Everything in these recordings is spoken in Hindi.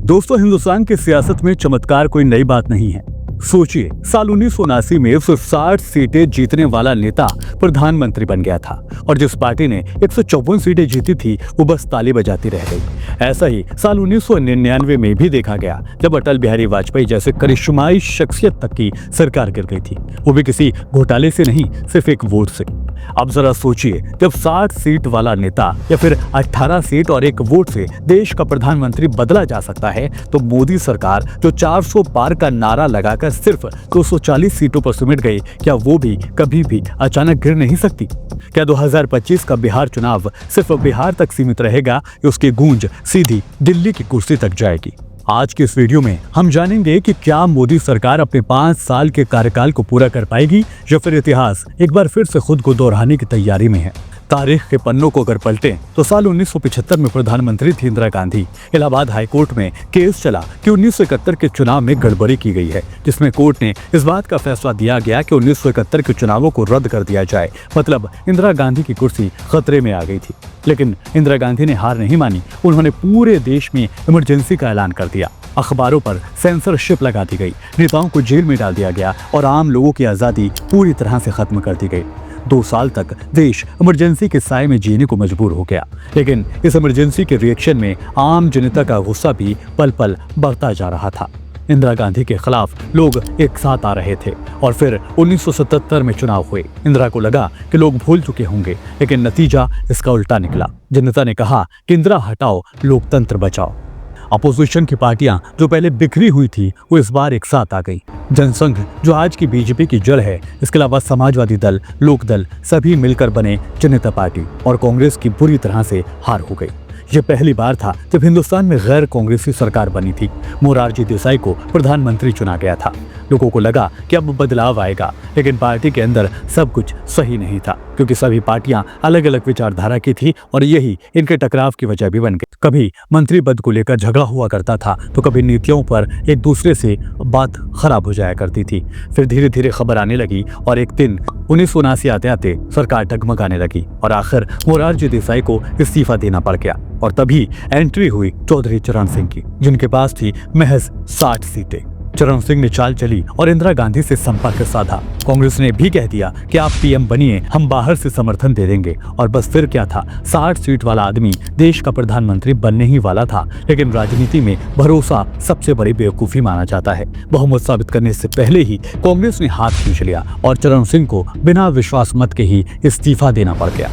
दोस्तों, हिंदुस्तान की सियासत में चमत्कार कोई नई बात नहीं है। सोचिए, साल 1979 में सिर्फ 60 सीटें जीतने वाला नेता प्रधानमंत्री बन गया था और जिस पार्टी ने 154 सीटें जीती थी वो बस ताली बजाती रह गई। ऐसा ही साल 1999 में भी देखा गया, जब अटल बिहारी वाजपेयी जैसे करिश्माई शख्सियत तक की सरकार गिर गई थी, वो भी किसी घोटाले से नहीं, सिर्फ एक वोट से। अब जरा सोचिए, जब 60 सीट वाला नेता या फिर 18 सीट और एक वोट से देश का प्रधानमंत्री बदला जा सकता है, तो मोदी सरकार जो 400 पार का नारा लगाकर सिर्फ 240 सीटों पर सिमट गई, क्या वो भी कभी भी अचानक गिर नहीं सकती? क्या 2025 का बिहार चुनाव सिर्फ बिहार तक सीमित रहेगा या उसकी गूंज सीधी दिल्ली की कुर्सी तक जाएगी? आज के इस वीडियो में हम जानेंगे कि क्या मोदी सरकार अपने 5 साल के कार्यकाल को पूरा कर पाएगी या फिर इतिहास एक बार फिर से खुद को दोहराने की तैयारी में है। तारीख के पन्नों को अगर पलटें तो साल 1975 में प्रधानमंत्री थी इंदिरा गांधी। इलाहाबाद हाईकोर्ट में केस चला कि 1971 के चुनाव में गड़बड़ी की गई है, जिसमें कोर्ट ने इस बात का फैसला दिया गया कि 1971 के चुनावों को रद्द कर दिया जाए। मतलब इंदिरा गांधी की कुर्सी खतरे में आ गई थी। लेकिन इंदिरा गांधी ने हार नहीं मानी। उन्होंने पूरे देश में इमरजेंसी का ऐलान कर दिया। अखबारों पर सेंसरशिप लगा दी गई, नेताओं को जेल में डाल दिया गया और आम लोगों की आजादी पूरी तरह से खत्म कर दी गई। 2 साल तक देश इमरजेंसी के साए में जीने को मजबूर हो गया। लेकिन इस इमरजेंसी के रिएक्शन में आम जनता का गुस्सा भी पल पल बढ़ता जा रहा था। इंदिरा गांधी के खिलाफ लोग एक साथ आ रहे थे और फिर 1977 में चुनाव हुए। इंदिरा को लगा कि लोग भूल चुके होंगे, लेकिन नतीजा इसका उल्टा निकला। जनता ने कहा कि इंदिरा हटाओ, लोकतंत्र बचाओ। अपोजिशन की पार्टियां जो पहले बिखरी हुई थी, वो इस बार एक साथ आ गई। जनसंघ जो आज की बीजेपी की जड़ है, इसके अलावा समाजवादी दल, लोकदल सभी मिलकर बने जनता पार्टी और कांग्रेस की बुरी तरह से हार हो गई। यह पहली बार था जब हिंदुस्तान में गैर कांग्रेसी सरकार बनी थी। मोरारजी देसाई को प्रधानमंत्री चुना गया था। लोगों को लगा कि अब बदलाव आएगा, लेकिन पार्टी के अंदर सब कुछ सही नहीं था, क्योंकि सभी पार्टियां अलग अलग विचारधारा की थी और यही इनके टकराव की वजह भी बन गई। कभी मंत्री पद को लेकर झगड़ा हुआ करता था, तो कभी नीतियों पर एक दूसरे से बात खराब हो जाया करती थी। फिर धीरे धीरे खबर आने लगी और एक दिन 1979 आते आते सरकार डगमगाने लगी और आखिर मोरारजी देसाई को इस्तीफा देना पड़ गया। और तभी एंट्री हुई चौधरी चरण सिंह की, जिनके पास थी महज 60 सीटें। चरण सिंह ने चाल चली और इंदिरा गांधी से संपर्क साधा। कांग्रेस ने भी कह दिया कि आप पीएम बनिए, हम बाहर से समर्थन दे देंगे। और बस फिर क्या था, 60 सीट वाला आदमी देश का प्रधानमंत्री बनने ही वाला था। लेकिन राजनीति में भरोसा सबसे बड़ी बेवकूफी माना जाता है। बहुमत साबित करने से पहले ही कांग्रेस ने हाथ खींच लिया और चरण सिंह को बिना विश्वास मत के ही इस्तीफा देना पड़ गया।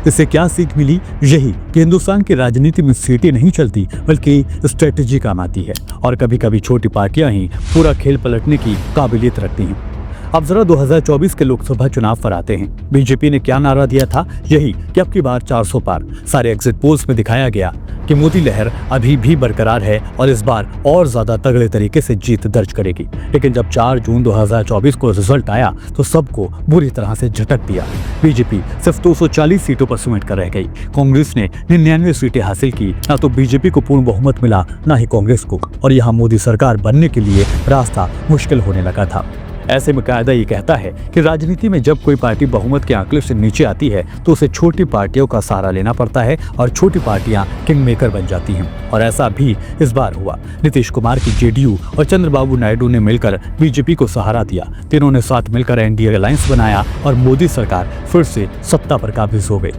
इससे क्या सीख मिली? यही कि हिंदुस्तान की राजनीति में सीटें नहीं चलती, बल्कि स्ट्रेटेजी काम आती है और कभी कभी छोटी पार्टियां ही पूरा खेल पलटने की काबिलियत रखती हैं। अब जरा 2024 के लोकसभा चुनाव पर आते हैं। बीजेपी ने क्या नारा दिया था? यही कि अब की बार 400 पार। सारे एग्जिट पोल्स में दिखाया गया कि मोदी लहर अभी भी बरकरार है और इस बार और ज्यादा तगड़े तरीके से जीत दर्ज करेगी। लेकिन जब 4 जून 2024 को रिजल्ट आया तो सबको बुरी तरह से झटक दिया। बीजेपी सिर्फ 240 सीटों पर सिमट कर रह गई। कांग्रेस ने 99 सीटें हासिल की। ना तो बीजेपी को पूर्ण बहुमत मिला, ना ही कांग्रेस को, और यहाँ मोदी सरकार बनने के लिए रास्ता मुश्किल होने लगा था। ऐसे में कायदा ये कहता है कि राजनीति में जब कोई पार्टी बहुमत के आंकड़े से नीचे आती है तो उसे छोटी पार्टियों का सहारा लेना पड़ता है और छोटी पार्टियां किंग मेकर बन जाती हैं। और ऐसा भी इस बार हुआ। नीतीश कुमार की जेडीयू और चंद्रबाबू नायडू ने मिलकर बीजेपी को सहारा दिया। तीनों ने साथ मिलकर एनडीए अलायंस बनाया और मोदी सरकार फिर से सत्ता पर काबिज हो गई।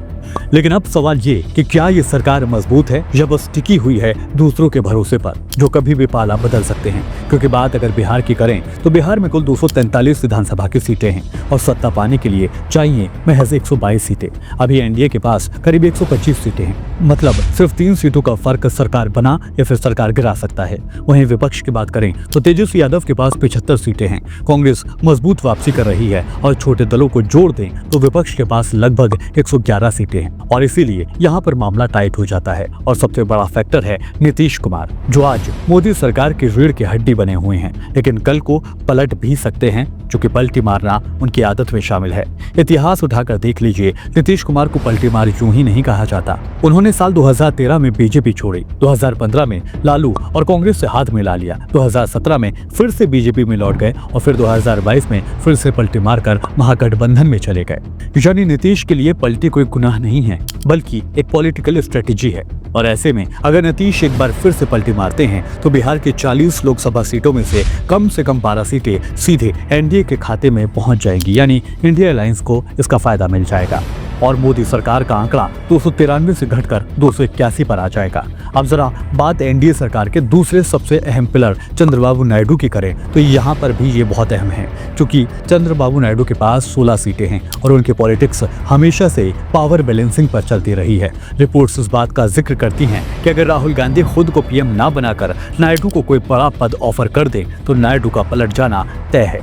लेकिन अब सवाल ये कि क्या ये सरकार मजबूत है या बस टिकी हुई है दूसरों के भरोसे पर, जो कभी भी पाला बदल सकते हैं? क्योंकि बात अगर बिहार की करें तो बिहार में कुल 243 विधानसभा की सीटें हैं और सत्ता पाने के लिए चाहिए महज 122 सीटें। अभी एनडीए के पास करीब 125 सीटें हैं। मतलब सिर्फ 3 सीटों का फर्क सरकार बना या फिर सरकार गिरा सकता है। वहीं विपक्ष की बात करें तो तेजस्वी यादव के पास 75 सीटें हैं। कांग्रेस मजबूत वापसी कर रही है और छोटे दलों को जोड़ दें तो विपक्ष के पास लगभग 111 सीटें हैं और इसीलिए यहाँ पर मामला टाइट हो जाता है। और सबसे बड़ा फैक्टर है नीतीश कुमार, जो आज मोदी सरकार की रीढ़ की हड्डी बने हुए हैं, लेकिन कल को पलट भी सकते हैं। क्योंकि पलटी मारना उनकी आदत में शामिल है। इतिहास उठाकर देख लीजिए, नीतीश कुमार को पलटी मार यूं ही नहीं कहा जाता। उन्होंने साल 2013 में बीजेपी छोड़ी, 2015 में लालू और कांग्रेस से हाथ मिला लिया, 2017 में फिर से बीजेपी में लौट गए और फिर 2022 में फिर से पलटी मारकर महागठबंधन में चले गए। यानी नीतीश के लिए पलटी कोई गुनाह नहीं है, बल्कि एक पॉलिटिकल स्ट्रेटेजी है। और ऐसे में अगर नीतीश एक बार फिर से पलटी मारते हैं तो बिहार के 40 लोकसभा सीटों में से कम 12 सीटें सीधे एनडीए के खाते में पहुंच जाएंगी, यानी इंडिया अलायंस को इसका फायदा मिल जाएगा और मोदी सरकार का आंकड़ा 293 से घटकर 281 पर आ जाएगा। अब जरा बात एनडीए सरकार के दूसरे सबसे अहम पिलर चंद्रबाबू नायडू की करें तो यहाँ पर भी ये बहुत अहम है, क्योंकि चंद्रबाबू नायडू के पास 16 सीटें हैं और उनकी पॉलिटिक्स हमेशा से पावर बैलेंसिंग पर चलती रही है। रिपोर्ट्स इस बात का जिक्र करती हैं कि अगर राहुल गांधी खुद को पीएम ना बनाकर नायडू को कोई बड़ा पद ऑफर कर दे तो नायडू का पलट जाना तय है।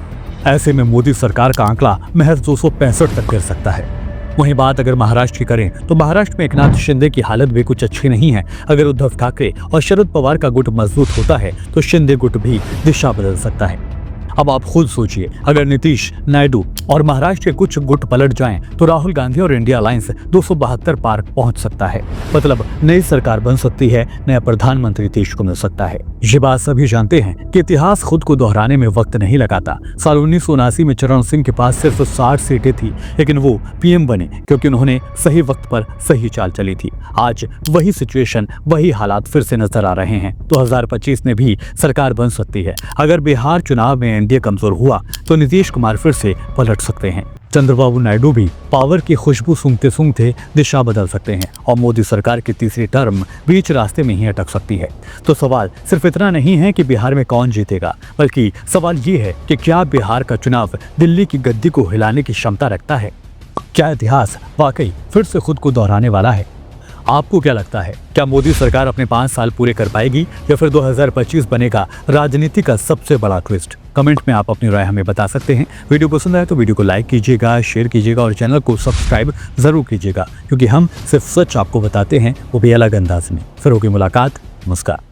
ऐसे में मोदी सरकार का आंकड़ा महज 265 तक गिर सकता है। वहीं बात अगर महाराष्ट्र की करें तो महाराष्ट्र में एकनाथ शिंदे की हालत भी कुछ अच्छी नहीं है। अगर उद्धव ठाकरे और शरद पवार का गुट मजबूत होता है तो शिंदे गुट भी दिशा बदल सकता है। अब आप खुद सोचिए, अगर नीतीश, नायडू और महाराष्ट्र के कुछ गुट पलट जाएं तो राहुल गांधी और इंडिया अलायंस 272 पार पहुंच सकता है। मतलब नई सरकार बन सकती है, नया प्रधानमंत्री देश को मिल सकता है। ये बात सभी जानते हैं कि इतिहास खुद को दोहराने में वक्त नहीं लगाता। साल 1979 में चरण सिंह के पास सिर्फ 60 सीटें थी, लेकिन वो पीएम बने क्योंकि उन्होंने सही वक्त पर सही चाल चली थी। आज वही सिचुएशन, वही हालात फिर से नजर आ रहे हैं। 2025 में भी सरकार बन सकती है। अगर बिहार चुनाव में एनडीए कमजोर हुआ तो नीतीश कुमार फिर से पलट सकते हैं। चंद्रबाबू नायडू भी पावर की खुशबू सूंघते सूंघते दिशा बदल सकते हैं और मोदी सरकार की तीसरी टर्म बीच रास्ते में ही अटक सकती है। तो सवाल सिर्फ इतना नहीं है कि बिहार में कौन जीतेगा, बल्कि सवाल ये है कि क्या बिहार का चुनाव दिल्ली की गद्दी को हिलाने की क्षमता रखता है? क्या इतिहास वाकई फिर से खुद को दोहराने वाला है? आपको क्या लगता है, क्या मोदी सरकार अपने 5 साल पूरे कर पाएगी या फिर 2025 बनेगा राजनीति का सबसे बड़ा ट्विस्ट? कमेंट में आप अपनी राय हमें बता सकते हैं। वीडियो पसंद आए तो वीडियो को लाइक कीजिएगा, शेयर कीजिएगा और चैनल को सब्सक्राइब जरूर कीजिएगा, क्योंकि हम सिर्फ सच आपको बताते हैं, वो भी अलग अंदाज में। फिर होगी मुलाकात। नमस्कार।